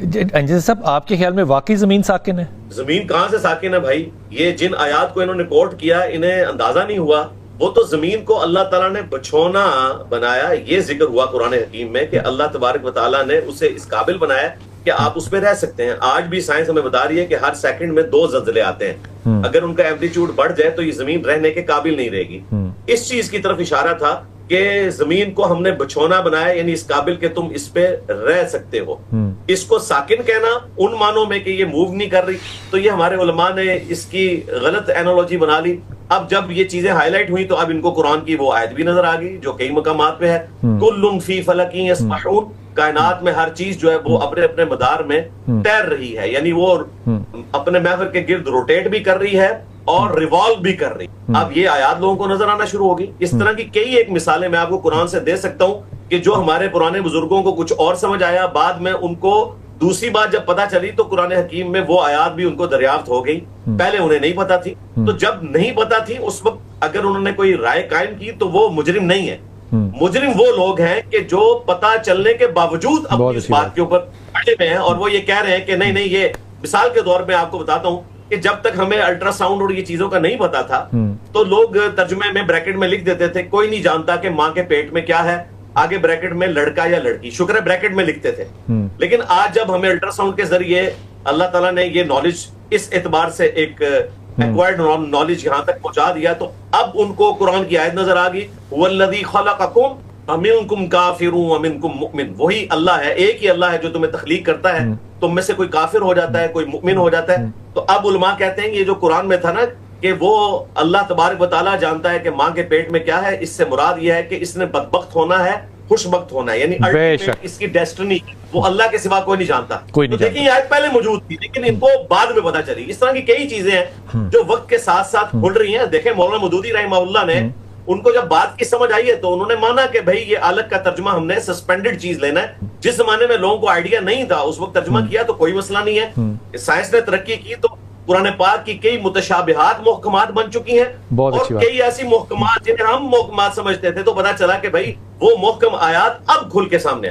साहब आपके ख्याल में वाकई जमीन साकिन है? जमीन कहाँ से साकिन है भाई? ये जिन आयात को इन्होंने कोट किया इन्हें अंदाजा नहीं हुआ। वो तो जमीन को अल्लाह ताला ने बछौना बनाया। ये जिक्र हुआ कुरान हकीम में कि अल्लाह तबारक व तआला ने उसे इस काबिल बनाया कि आप उस पर रह सकते हैं। आज भी साइंस हमें बता रही है कि हर सेकंड में 2 ज़लज़ले आते हैं। अगर उनका एम्पलीट्यूड बढ़ जाए तो ये जमीन रहने के काबिल नहीं रहेगी। इस चीज की तरफ इशारा था कि जमीन को हमने बछौना बनाया, यानी इस काबिल के तुम इस पे रह सकते हो। इसको साकिन कहना उन मानों में कि ये मूव नहीं कर रही, तो ये हमारे उलमा ने इसकी गलत एनालॉजी बना ली। अब जब ये चीजें हाईलाइट हुई तो अब इनको कुरान की वो आयत भी नजर आ गई जो कई मकामात पे है, कुल्लुन फी फलकिन यस्बहून, कायनात में हर चीज जो है वो अपने अपने मदार में तैर रही है, यानी वो अपने महवर के गिर्द रोटेट भी कर रही है और रिवॉल्व भी कर रही। अब ये आयात लोगों को नजर आना शुरू होगी। इस तरह की कई एक मिसालें मैं आपको कुरान से दे सकता हूं कि जो हमारे पुराने बुजुर्गों को कुछ और समझ आया, बाद में उनको दूसरी बात जब पता चली तो कुरान हकीम में वो आयात भी उनको दरियाफ्त हो गई। पहले उन्हें नहीं पता थी, तो जब नहीं पता थी उस वक्त अगर उन्होंने कोई राय कायम की तो वो मुजरिम नहीं है। मुजरिम वो लोग हैं कि जो पता चलने के बावजूद अपनी इस बात के ऊपर अड़े हुए हैं और वो ये कह रहे हैं कि नहीं नहीं, ये मिसाल के दौर में आपको बताता हूं कि जब तक हमें अल्ट्रासाउंड और ये चीजों का नहीं पता था तो लोग तर्जुमे में ब्रैकेट में लिख देते थे, कोई नहीं जानता कि माँ के पेट में क्या है, आगे ब्रैकेट में लड़का या लड़की, शुक्र है ब्रैकेट में लिखते थे। लेकिन आज जब हमें अल्ट्रासाउंड के जरिए अल्लाह ताला ने ये नॉलेज इस एतबार से एक एक्वायर्ड नॉलेज यहां तक पहुंचा दिया, तो अब उनको कुरान की आयत नजर आ गई, वल्लज़ी खलक़कुम अमिनकुम काफिरुन व मिनकुम मुमिन। वही अल्लाह है, एक ही अल्लाह है जो तुम्हें तख्लीक करता है, तुम में से कोई काफिर हो जाता है, कोई मुमिन हो जाता है। तो अब उलमा कहते हैं ये जो कुरान में था ना कि वो अल्लाह तबारक व तआला जानता है कि माँ के पेट में क्या है, इससे मुराद यह है कि इसने बदबख्त होना है, खुशबख्त होना है, यानी अल्टीमेट इसकी डेस्टिनी वो अल्लाह के सिवा कोई नहीं जानता। तो देखिए आयत पहले मौजूद थी लेकिन इनको बाद में पता चली। इस तरह की कई चीजें हैं जो वक्त के साथ साथ खुल रही हैं। देखें मौलाना मौदूदी रहमहुल्लाह ने, उनको जब बात की समझ आई है तो उन्होंने माना कि भाई ये आलत का तर्जुमा हमने सस्पेंडेड चीज लेना है। जिस जमाने में लोगों को आइडिया नहीं था उस वक्त तर्जुमा किया तो कोई मसला नहीं है। साइंस ने तरक्की की तो कुरान पाक की कई मुतशाबिहात मुहकमात बन चुकी हैं और कई ऐसी मुहकमात जिन्हें हम मुहकमात समझते थे तो पता चला कि भाई वो मुहकम आयात अब खुल के सामने